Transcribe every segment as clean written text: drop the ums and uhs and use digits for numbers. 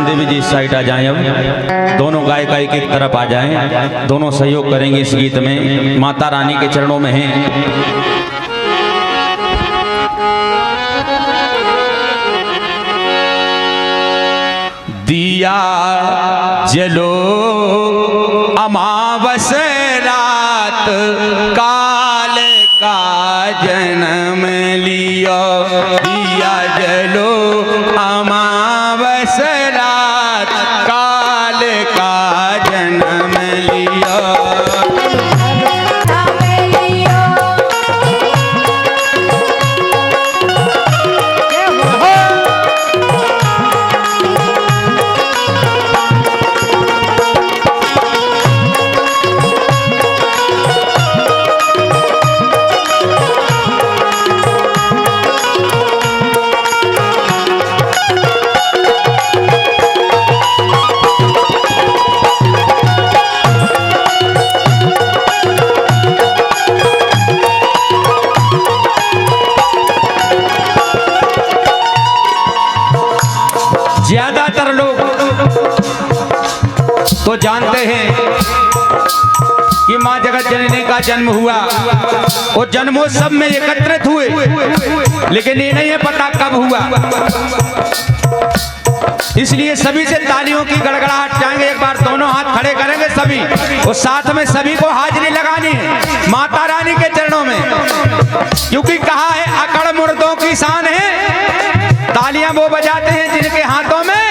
राम देवी जी इस साइड आ जाएं। अब दोनों गायक एक तरफ आ जाएं, दोनों सहयोग करेंगे इस गीत में, माता रानी के चरणों में हैं। दिया जलो अमावस रात काल का जन्म लिया, दिया जलो अमावस रात काल का जन्म लिया। ज्यादातर लोग तो जानते हैं कि मां जगत जननी का जन्म हुआ और जन्मोत्सव में एकत्रित हुए, लेकिन ये नहीं है पता कब हुआ। इसलिए सभी से तालियों की गड़गड़ाहट चाहेंगे। एक बार दोनों हाथ खड़े करेंगे सभी, और साथ में सभी को हाजिरी लगानी है माता रानी के चरणों में, क्योंकि कहा है अकड़ मुर्दों की शान है, तालियां वो बजाते हैं जिनके हाथों में।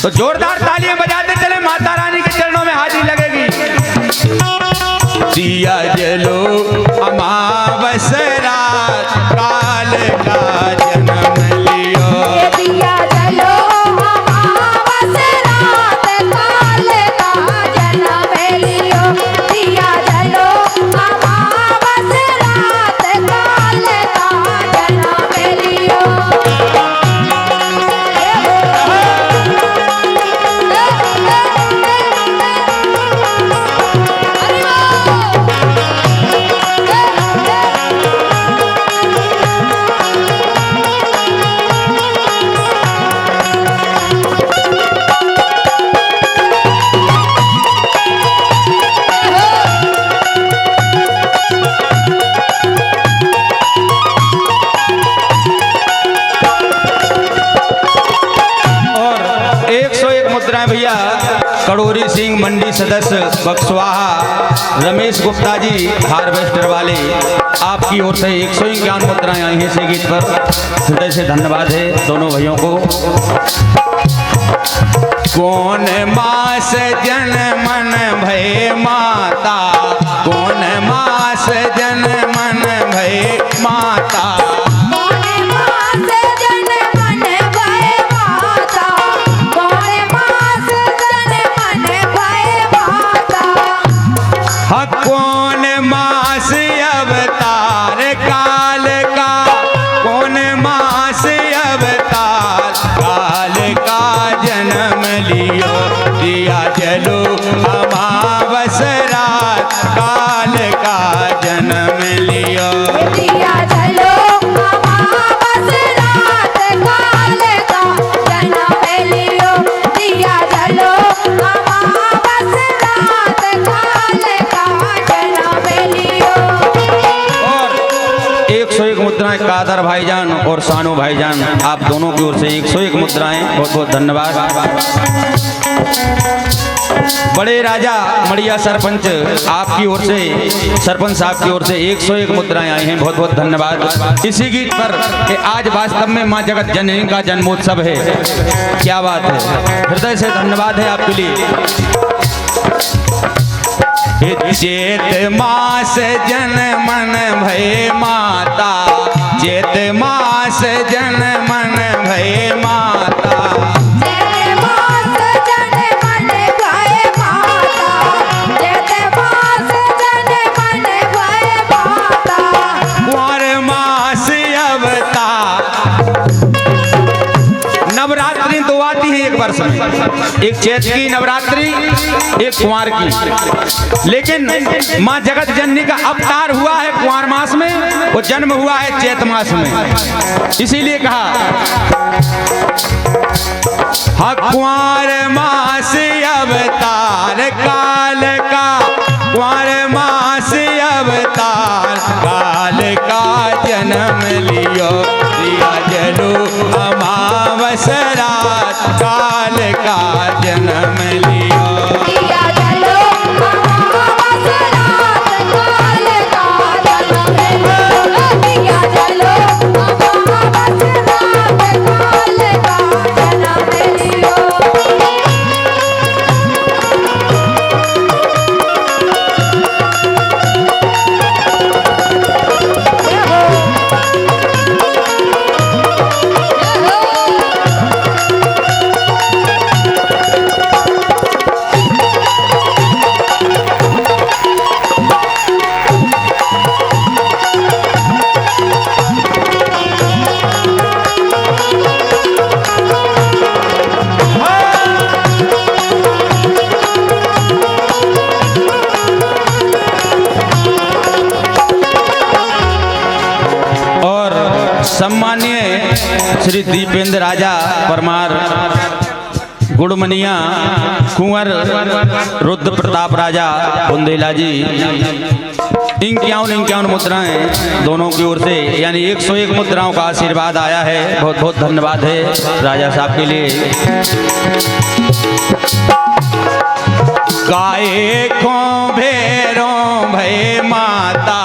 तो जोरदार तालियां बजाते चले, माता रानी के चरणों में हाजिरी लगेगी। दिया जलो अमावस रात काल का जन्म लियो, दिया जलो अमावस रात काल का जन्म लियो, दिया जलो अमावस रात काल का जन्म लियो। भैया कड़ोरी सिंह मंडी सदस्य बक्सवाहा रमेश गुप्ता जी हार्वेस्टर वाले, आपकी ओर से 151 मुद्राएं आई हैं इस गीत पर, हृदय से धन्यवाद है दोनों भैयों को। कौन मास जन मन भय माता, कौन मास जन मन भय माता, कौन मास अवतार काल का, कौन मास अवतार काल का जन्म लियो, दिया जलो अमावस रात काल का जन्म लियो, दिया जलो अमावस रात काल का जन्म लियो, दिया जलो अमावस रात काल का जन्म लियो। और 101 मुद्राएं कादर भाईजान और सानू भाईजान, आप दोनों की ओर से 101 मुद्राएं, बहुत बहुत धन्यवाद। बड़े राजा मड़िया सरपंच, आपकी ओर से, सरपंच साहब की ओर से 101 मुद्राएं आई हैं, बहुत बहुत धन्यवाद इसी गीत पर कि आज वास्तव में मां जगत जननी का जन्मोत्सव है। क्या बात है, हृदय से धन्यवाद है आपके लिए। चेत मास जन मन भय माता, चेत मास जन मन भय माता, जय मास जन मन भय माता, जय मास जन मन भय माता, कुंवर मास अवतार। नवरात्रि दो आती है एक वर्ष में, एक चैत की नवरात्रि, एक कुंवर की, लेकिन मां जगत जननी का अवतार हुआ है कुंवर मास में और जन्म हुआ है चैत मास में। इसीलिए कहा हाँ कुंवर मास अवतार काल का, कुंवर मास अवतार काल का जन्म लियो, दिया जलो अमावस रात काल का जन्म लियो। दिया जलो अमावस रात काल का जन्म लियो, दिया जलो अमावस रात काल का जन्म लियो। सम्मानीय श्री दीपेंद्र राजा परमार गुड़मनिया कुंवर रुद्र प्रताप राजा बुंदेला जी 51 मुद्राएं दोनों की ओर से यानी 101 मुद्राओं का आशीर्वाद आया है। बहुत बहुत धन्यवाद है राजा साहब के लिए। गाये को भेरों भय माता,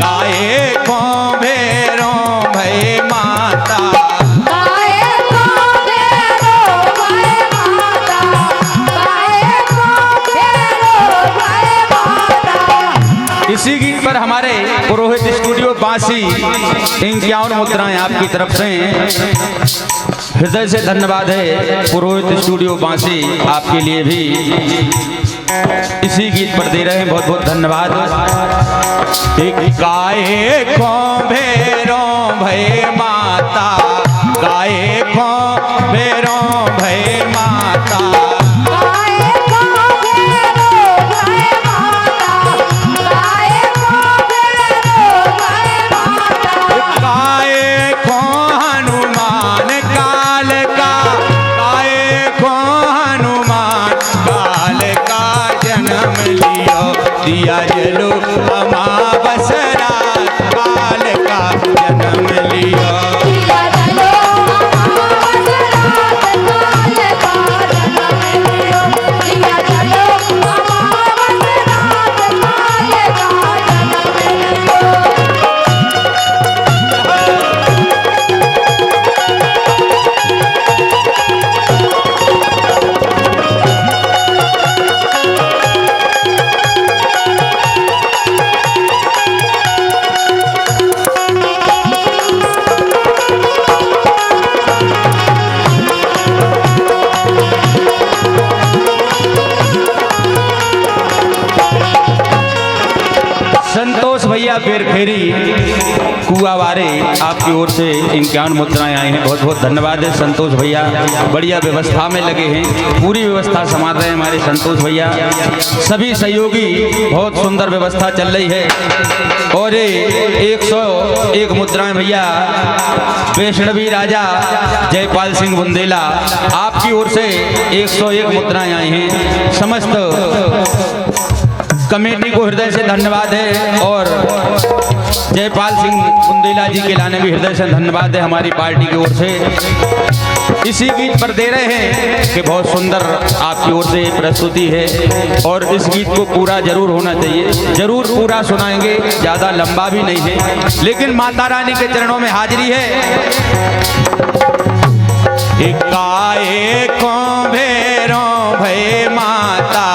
गाये को भेरों भय माता, गाये को भेरो भय माता, गाये को भेरो भय माता। इसी गीत पर हमारे पुरोहित स्टूडियो बांसी 51 मुद्राएं आपकी तरफ से हृदय से धन्यवाद है। पुरोहित स्टूडियो बांसी आपके लिए भी इसी गीत पर दे रहे हैं, बहुत बहुत धन्यवाद। गाये को भेरों भय माता, गाये को भेरों भय माता, गाये को भेरो भय माता, गाये को भेरो भय माता। गाये को हनुमान काल का, गाये को हनुमान काल का जन्म लियो, दिया जलो अमावस रात काल का जन्म लियो। दिया जलो अमावस रात काल का जन्म लियो, दिया जलो अमावस रात काल का जन्म लियो। संतोष भैया बेरखेरी कुआवारे आपकी ओर से 51 मुद्राएं आई हैं, बहुत बहुत धन्यवाद है संतोष भैया। बढ़िया व्यवस्था में लगे हैं, पूरी व्यवस्था संभाल रहे हैं हमारे संतोष भैया। सभी सहयोगी बहुत सुंदर व्यवस्था चल रही है। और ये 101 मुद्राएं भैया वैष्णवी राजा जयपाल सिंह बुंदेला आपकी ओर से 101 मुद्राएं आई हैं। समस्त कमेटी को हृदय से धन्यवाद है और जयपाल सिंह बुंदेला जी के लाने भी हृदय से धन्यवाद है हमारी पार्टी की ओर से। इसी गीत पर दे रहे हैं कि बहुत सुंदर आपकी ओर से प्रस्तुति है और इस गीत को पूरा जरूर होना चाहिए, जरूर पूरा सुनाएंगे, ज़्यादा लंबा भी नहीं है लेकिन माता रानी के चरणों में हाजिरी है। गाये को भेरों भय माता,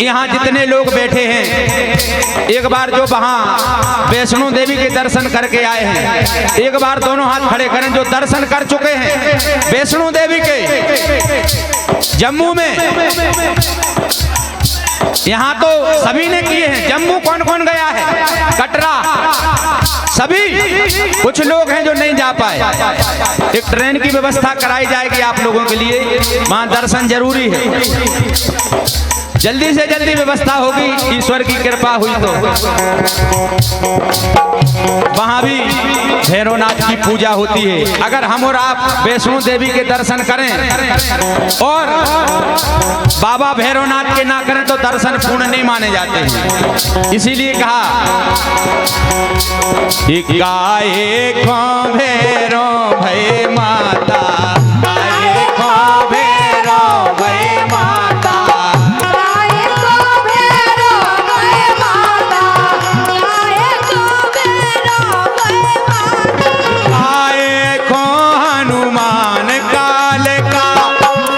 यहाँ जितने लोग बैठे हैं एक बार जो वहाँ वैष्णो देवी के दर्शन करके आए हैं एक बार दोनों हाथ खड़े करें। जो दर्शन कर चुके हैं वैष्णो देवी के जम्मू में, यहाँ तो सभी ने किए हैं। जम्मू कौन कौन गया है? कटरा सभी, कुछ लोग हैं जो नहीं जा पाए। एक ट्रेन की व्यवस्था कराई जाएगी आप लोगों के लिए, वहाँ दर्शन जरूरी है। जल्दी से जल्दी व्यवस्था होगी, ईश्वर की कृपा हुई तो वहां भी भैरवनाथ की पूजा होती है। अगर हम और आप वैष्णो देवी के दर्शन करें और बाबा भैरवनाथ के ना करें तो दर्शन पूर्ण नहीं माने जाते हैं। इसीलिए कहा कि गाये को भैरो भय माता, गाये को भैरो भय माता, गाये को भैरो भय माता, गाये को भैरो भय माता, गाये को हनुमान काल का,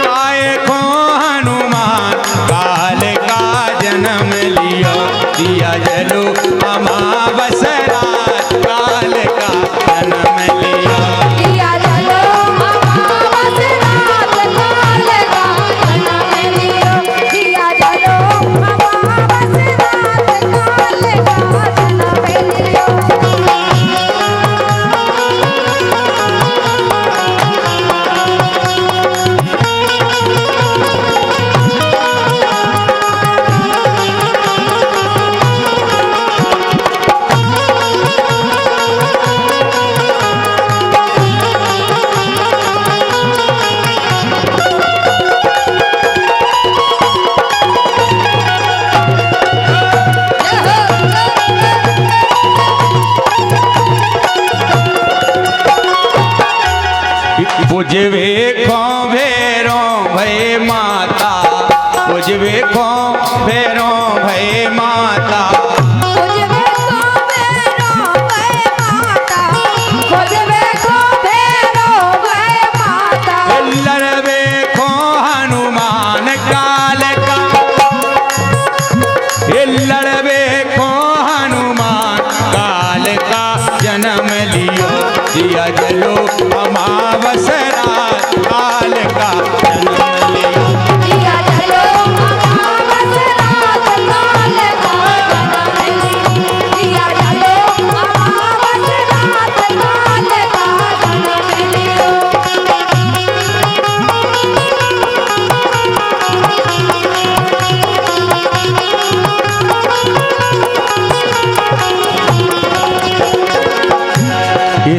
गाये को हनुमान काल का जन्म लियो, दिया जलो अमावस रात काल का जन्म लियो। दिया जलो अमावस रात काल का जन्म लियो, दिया जलो अमावस रात काल का जन्म लियो। पूजवे को भैरो भय माता, पूजवे को भैरो भय माता, मुझे को भैरो भय माता, मुझे को भैरो भय माता, लड़वे को हनुमान काल का, लड़वे को हनुमान काल का जन्म लियो, दिया जलो अमावस रात काल का जन्म लियो। दिया जलो अमावस रात काल का जन्म लियो, दिया जलो अमावस रात काल का जन्म लियो।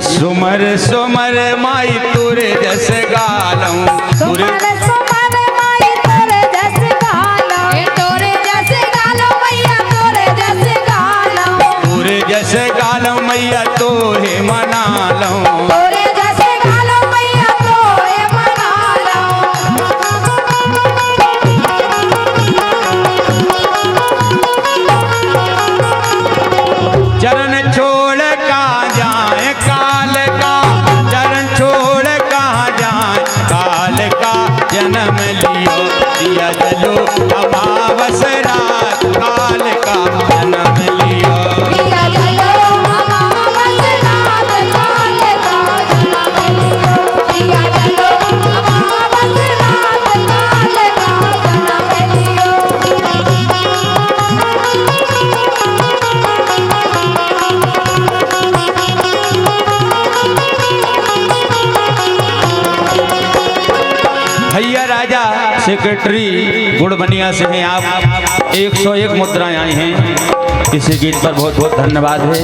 सुमर सुमर माई तुर जस गालऊं, सुमर सुमर माई तोरे जस गालो, तोरे जस गालो मैया तोरे जस गालो, तुर जस गालऊं मैया तोहे मना लऊं, तोरे जस गालो मैया तोरे मना लो। चरण छोड़ कहाँ जाए काल का, चरण छोड़ कहाँ जाए काल का जन्म लियो, दिया जलो अमावस रात काल का जन्म लियो। दिया जलो अमावस रात काल का जन्म लियो, दिया जलो अमावस रात काल का जन्म लियो। भैया राजा सेक्रेटरी गुड़बनिया से हैं आप, 101 मुद्राएं आई हैं। इसी गीत पर बहुत बहुत धन्यवाद है।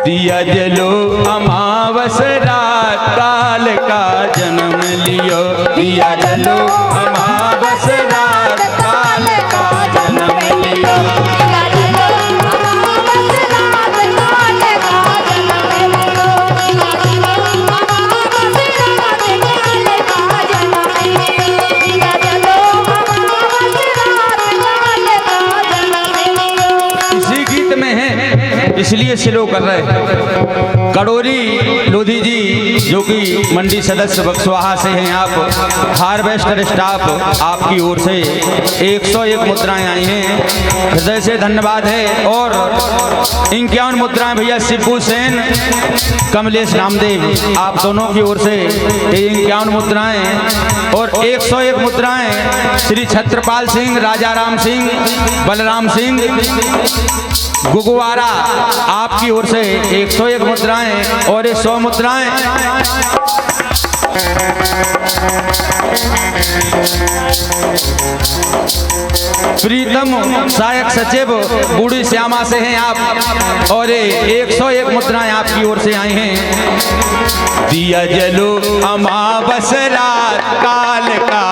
दिया जलो अमावस रात काल का जन्म लियो, दिया जलो अमावस रात काल का जन्म लियो। दिया जलो अमावस रात काल का जन्म लियो, दिया जलो अमावस रात काल का जन्म लियो, दिया जलो अमावस रात काल का जन्म लियो। इसी गीत में है, इसलिए स्लो कर रहे हैं। कड़ोरी लोधी जी जो कि मंडी सदस्य बक्सवाहा से हैं आप, हार्वेस्टर स्टाफ आपकी ओर से 101 मुद्राएं आई हैं, हृदय से धन्यवाद है। और 51 मुद्राएं भैया शिबू सेन, कमलेश नामदेव आप दोनों की ओर से 51 मुद्राएं, और 101 मुद्राएं श्री छत्रपाल सिंह, राजा राम सिंह, बलराम सिंह गुगुवारा आपकी ओर से 101 मुद्राएं, और ये 100 मुद्राएं प्रीतम सहायक सचिव बूढ़ी श्यामा से हैं आप, और 101 मुद्राएं आपकी ओर से आई हैं। दिया जलो अमावस रात काल का